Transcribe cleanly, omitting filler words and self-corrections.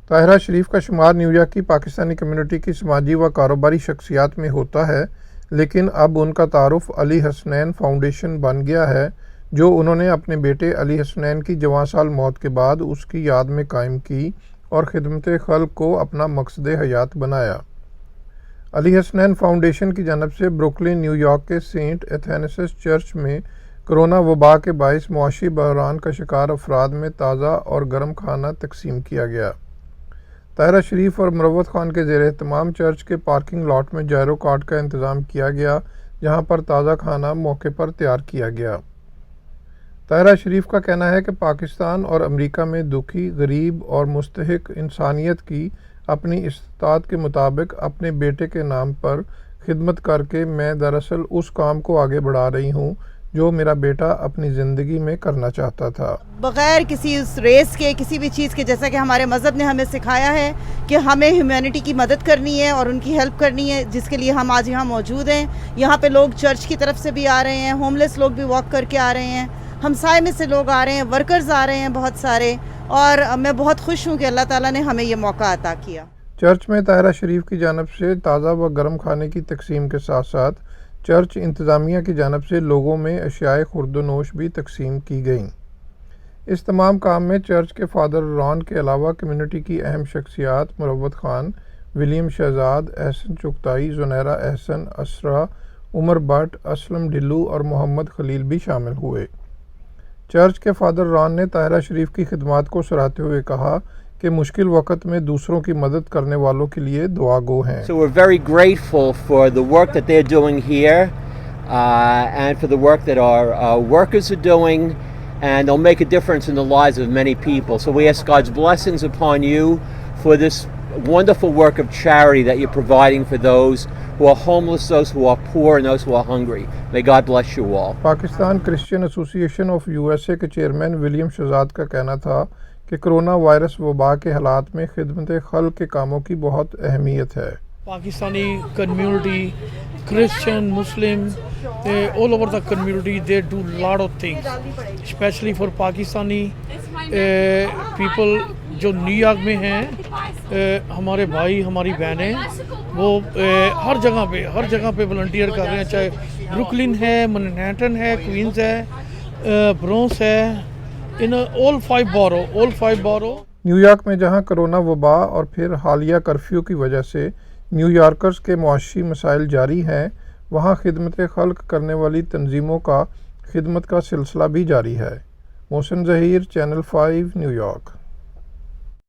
طاہرہ شریف کا شمار نیویارک کی پاکستانی کمیونٹی کی سماجی و کاروباری شخصیات میں ہوتا ہے، لیکن اب ان کا تعارف علی حسنین فاؤنڈیشن بن گیا ہے، جو انہوں نے اپنے بیٹے علی حسنین کی جواں سال موت کے بعد اس کی یاد میں قائم کی اور خدمت خلق کو اپنا مقصد حیات بنایا۔ علی حسنین فاؤنڈیشن کی جانب سے بروکلن، نیو یارک کے سینٹ ایتھنسس چرچ میں کرونا وبا کے باعث معاشی بحران کا شکار افراد میں تازہ اور گرم کھانا تقسیم کیا گیا۔ طاہرہ شریف اور مروت خان کے زیر اہتمام چرچ کے پارکنگ لاٹ میں جائرو کارٹ کا انتظام کیا گیا، جہاں پر تازہ کھانا موقع پر تیار کیا گیا۔ طاہرہ شریف کا کہنا ہے کہ پاکستان اور امریکہ میں دکھی، غریب اور مستحق انسانیت کی اپنی استطاعت کے مطابق اپنے بیٹے کے نام پر خدمت کر کے میں دراصل اس کام کو آگے بڑھا رہی ہوں جو میرا بیٹا اپنی زندگی میں کرنا چاہتا تھا۔ بغیر کسی اس ریس کے، کسی بھی چیز کے، جیسا کہ ہمارے مذہب نے ہمیں سکھایا ہے کہ ہمیں ہیومینٹی کی مدد کرنی ہے اور ان کی ہیلپ کرنی ہے، جس کے لیے ہم آج یہاں موجود ہیں۔ یہاں پہ لوگ چرچ کی طرف سے بھی آ رہے ہیں، ہوم لیس لوگ بھی واک کر کے آ رہے ہیں، ہمسائے میں سے لوگ آ رہے ہیں، ورکرز آ رہے ہیں بہت سارے، اور میں بہت خوش ہوں کہ اللہ تعالیٰ نے ہمیں یہ موقع عطا کیا۔ چرچ میں طاہرہ شریف کی جانب سے تازہ و گرم کھانے کی تقسیم کے ساتھ ساتھ چرچ انتظامیہ کی جانب سے لوگوں میں اشیاء خورد و نوش بھی تقسیم کی گئیں۔ اس تمام کام میں چرچ کے فادر ران کے علاوہ کمیونٹی کی اہم شخصیات مروت خان، ولیم شہزاد، احسن چغتائی، زنیرہ احسن، اسرا، عمر بٹ، اسلم ڈھلو اور محمد خلیل بھی شامل ہوئے۔ چرچ کے فادر ران نے طاہرہ شریف کی خدمات کو سراہتے ہوئے کہا کہ مشکل وقت میں دوسروں کی مدد کرنے والوں کے لیے دعا گو ہیں۔ So we're very grateful for the work that they're doing here and for the work that our workers are doing, and they'll make a difference in the lives of many people. So we ask God's blessings upon you for this wonderful work of charity that you're providing for those who are homeless, those who are poor, and those who are hungry. May God bless you all. Pakistan Christian ایسوسی ایشن of USA کے chairman William Shahzad کا کہنا تھا کہ corona virus وبا کے حالات میں خدمت خلق کے کاموں کی بہت اہمیت ہے۔ Pakistani community, Christian, Muslim, all over the community, they do lot of things, especially for Pakistani people جو نیو یارک میں ہیں، ہمارے بھائی، ہماری بہنیں، وہ ہر جگہ پہ والنٹیئر کر رہے ہیں، چاہے بروکلن ہے، منہیٹن ہے، کوئنز ہے، برونس ہے، in all five borough۔ New York میں جہاں کرونا وبا اور پھر حالیہ کرفیو کی وجہ سے نیو یارکرز کے معاشی مسائل جاری ہیں، وہاں خدمت خلق کرنے والی تنظیموں کا خدمت کا سلسلہ بھی جاری ہے۔ محسن ظہیر، چینل 5، نیو یارک۔